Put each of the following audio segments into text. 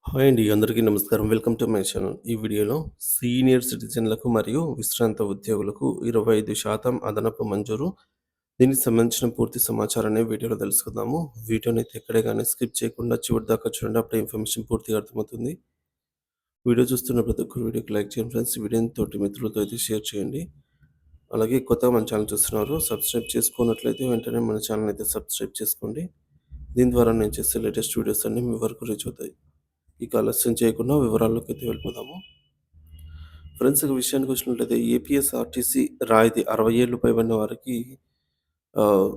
Hi అండి. అందరికీ నమస్కారం. Welcome to my channel. ఈ వీడియోలో సీనియర్ సిటిజన్లకు మరియు విశ్రాంత ఉద్యోగులకు 25% అదనపు మంజూరు. దీనికి సంబంధించిన పూర్తి సమాచారాన్ని వీడియోలో తెలుసుకుందాము. వీడియోనైతే ఎక్కడే గాని స్కిప్ చేయకుండా చివరి దాకా చూడండి. అప్పుడే ఇన్ఫర్మేషన్ పూర్తిగా అర్థమవుతుంది. వీడియో చూస్తున్న ప్రతి ఒక్కరు వీడియోకి లైక్ చేయండి ఫ్రెండ్స్. ఈ వీడియోని తోటి మిత్రులతో అయితే షేర్ చేయండి. అలాగే కొత్తగా మన ఛానల్ చూస్తున్నారు సబ్స్క్రైబ్ చేసుకున్నట్లయితే వెంటనే మన ఛానల్ అయితే సబ్స్క్రైబ్ చేసుకోండి. దీని ద్వారా నేను చేసే లేటెస్ట్ వీడియోస్ అన్నీ మీ వరకు రీచ్ అవుతాయి. ఇక ఆలస్యం చేయకుండా వివరాల్లోకి అయితే వెళ్ళిపోదాము. ఫ్రెండ్స్ ఇక విషయానికి వచ్చినట్లయితే ఏపీఎస్ఆర్టీసీ రాయితీ 60 ఏళ్ళు పైబడిన వారికి ఆహ్,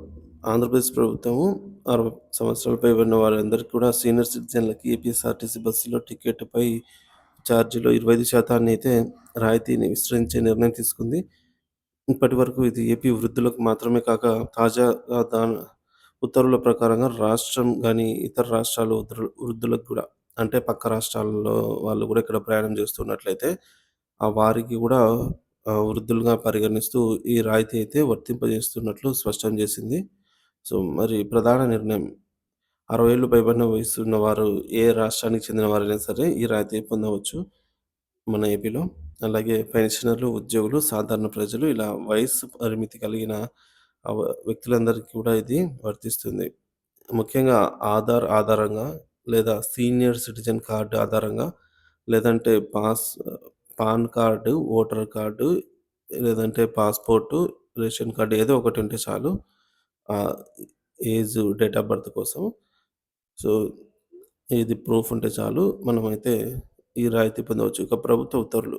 ఆంధ్రప్రదేశ్ ప్రభుత్వము 60 సంవత్సరాలు పైబడిన వారందరికీ కూడా సీనియర్ సిటిజన్‌లకి ఏపీఎస్ఆర్టీసీ బస్సులో టికెట్‌పై ఛార్జీలో 25% అయితే రాయితీని విస్తరించే నిర్ణయం తీసుకుంది. ఇప్పటివరకు ఇది ఏపీ వృద్ధులకు మాత్రమే కాక తాజాగా ఉత్తర్వుల ప్రకారంగా రాష్ట్రం గాని, ఇతర రాష్ట్రాలు వృద్ధులకు గూడా అంటే పక్క రాష్ట్రాల్లో వాళ్ళు గూడా ఇక్కడ ప్రయాణం చేస్తున్నట్లయితే వారికి గూడా వృద్ధులుగా పరిగణిస్తూ ఈ రాయితీ అయితే వర్తింపజేస్తున్నట్లు స్పష్టం చేసింది. సో, మరి ప్రధాన నిర్ణయం 60 ఏళ్ళు పైబడిన వయసున్న వారు ఏ రాష్ట్రానికి చెందిన వారైనా సరే ఈ రాయితీ పొందవచ్చు మన ఏపీలో. అలాగే పెన్షనర్లు, ఉద్యోగులు, సాధారణ ప్రజలు ఇలా వయస్సు పరిమితి కలిగిన వ్యక్తులందరికీ కూడా ఇది వర్తిస్తుంది. ముఖ్యంగా ఆధారంగా లేదా సీనియర్ సిటిజన్ కార్డ్ ఆధారంగా లేదంటే పాన్ కార్డు, ఓటర్ కార్డు లేదంటే పాస్‌పోర్టు, రేషన్ కార్డ్ ఏదో ఒకటి ఉంటే చాలు. ఆహ్, ఏజ్, డేట్ ఆఫ్ బర్త్ కోసం. సో, ఇది ప్రూఫ్ ఉంటే చాలు మనమైతే ఈ రాయితీ పొందవచ్చు. ఇక ప్రభుత్వ ఉత్తర్వులు.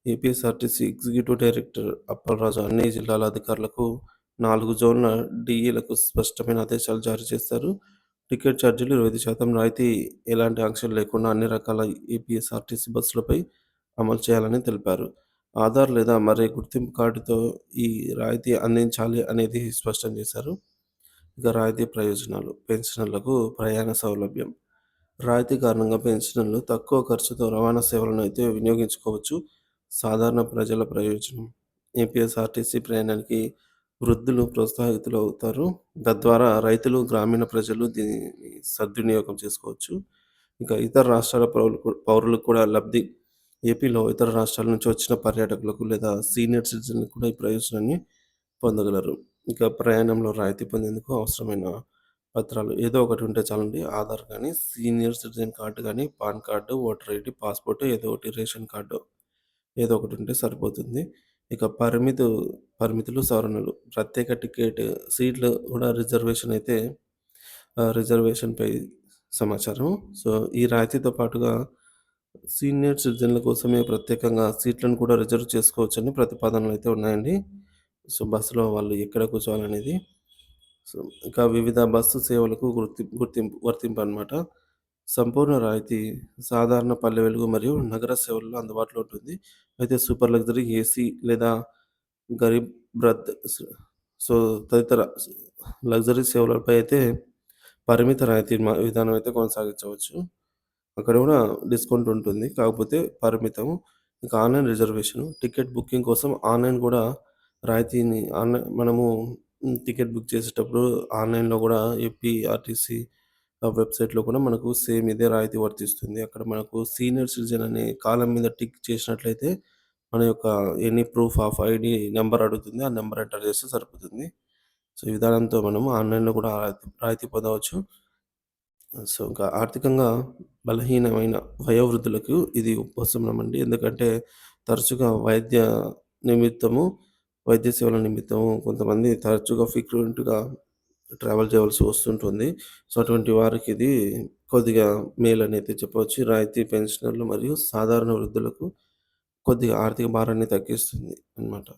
ఏపీఎస్ఆర్టీసీ ఎగ్జిక్యూటివ్ డైరెక్టర్ అప్పలరాజు అన్ని జిల్లాల అధికారులకు 4 జోన్ల డీఈలకు స్పష్టమైన ఆదేశాలు జారీ చేశారు. టికెట్ ఛార్జీలు 25% రాయితీ ఎలాంటి ఆంక్షలు లేకుండా అన్ని రకాల ఏపీఎస్ఆర్టీసీ బస్సులపై అమలు చేయాలని తెలిపారు. ఆధార్ లేదా మరే గుర్తింపు కార్డుతో ఈ రాయితీ అందించాలి అనేది స్పష్టం చేశారు. ఇక రాయితీ ప్రయోజనాలు. పెన్షనర్లకు ప్రయాణ సౌలభ్యం. రాయితీ కారణంగా పెన్షనర్లు తక్కువ ఖర్చుతో రవాణా సేవలను అయితే వినియోగించుకోవచ్చు. సాధారణ ప్రజల ప్రయోజనం. ఏపీఎస్ఆర్టీసీ ప్రయాణానికి వృద్ధులు ప్రోత్సాహితులు అవుతారు. తద్వారా రైతులు, గ్రామీణ ప్రజలు దీన్ని సద్వినియోగం చేసుకోవచ్చు. ఇక ఇతర రాష్ట్రాల పౌరులకు కూడా లబ్ధి. ఏపీలో ఇతర రాష్ట్రాల నుంచి వచ్చిన పర్యాటకులకు లేదా సీనియర్ సిటిజన్‌లకు కూడా ఈ ప్రయోజనాన్ని పొందగలరు. ఇక ప్రయాణంలో రాయితీ పొందేందుకు అవసరమైన పత్రాలు ఏదో ఒకటి ఉంటే చాలండి. ఆధార్ గానీ, సీనియర్ సిటిజన్ కార్డ్ గానీ, pan card, voter ID, passport ఏదో ఒకటి రేషన్ కార్డు ఏదో ఒకటి ఉంటే సరిపోతుంది. ఇక పరిమితులు, సవరణలు. ప్రత్యేక టికెట్ సీట్లు కూడా రిజర్వేషన్‌పై సమాచారం. సో, ఈ రాయితీతో పాటుగా సీనియర్ సిటిజన్‌ల కోసమే ప్రత్యేకంగా సీట్లను కూడా రిజర్వ్ చేసుకోవచ్చని ప్రతిపాదనలైతే ఉన్నాయండి. సో, బస్సులో వాళ్ళు ఎక్కడ కూర్చోవాలనేది. సో, ఇంకా వివిధ బస్సు సేవలకు వర్తింపనమాట. సంపూర్ణ రాయితీ సాధారణ పల్లె వెలుగు మరియు నగర సేవల్లో అందుబాటులో ఉంటుంది. అయితే సూపర్ లగ్జరీ, ఏసీ లేదా గరీబ్ రథ్ సో, తదితర లగ్జరీ సేవలపై అయితే పరిమిత రాయితీ విధానం అయితే కొనసాగించవచ్చు. అక్కడ గూడా డిస్కౌంట్ ఉంటుంది. కాకపోతే పరిమితం. ఇంకా ఆన్‌లైన్ రిజర్వేషన్. టికెట్ బుకింగ్ కోసం ఆన్‌లైన్ గూడా రాయితీని మనము టికెట్ బుక్ చేసేటప్పుడు ఆన్‌లైన్‌లో గూడా ఏపీఆర్టీసీ వెబ్‌సైట్‌లో కూడా మనకు సేమ్ ఇదే రాయితీ వర్తిస్తుంది. అక్కడ మనకు సీనియర్ సిటిజన్ అనే కాలమ్ మీద టిక్ చేసినట్లయితే మన యొక్క any proof of ID number అడుగుతుంది. ఆ నంబర్ ఎంటర్ చేస్తే సరిపోతుంది. సో, ఈ విధానంతో మనము ఆన్‌లైన్‌లో కూడా రాయితీ పొందవచ్చు. సో, ఇంకా ఆర్థికంగా బలహీనమైన వయోవృద్ధులకు ఇది ఉపశమనమండి. ఎందుకంటే తరచుగా నిమిత్తము, వైద్య సేవల నిమిత్తము కొంతమంది తరచుగా ఫ్రీక్వెంట్‌గా ట్రావెల్ చేయవలసి వస్తుంటుంది. సో, అటువంటి వారికి ఇది కొద్దిగా మేలనైతే చెప్పవచ్చు. రాయితీ పెన్షనర్లు మరియు సాధారణ వృద్ధులకు కొద్దిగా ఆర్థిక భారాన్ని తగ్గిస్తుంది అన్నమాట.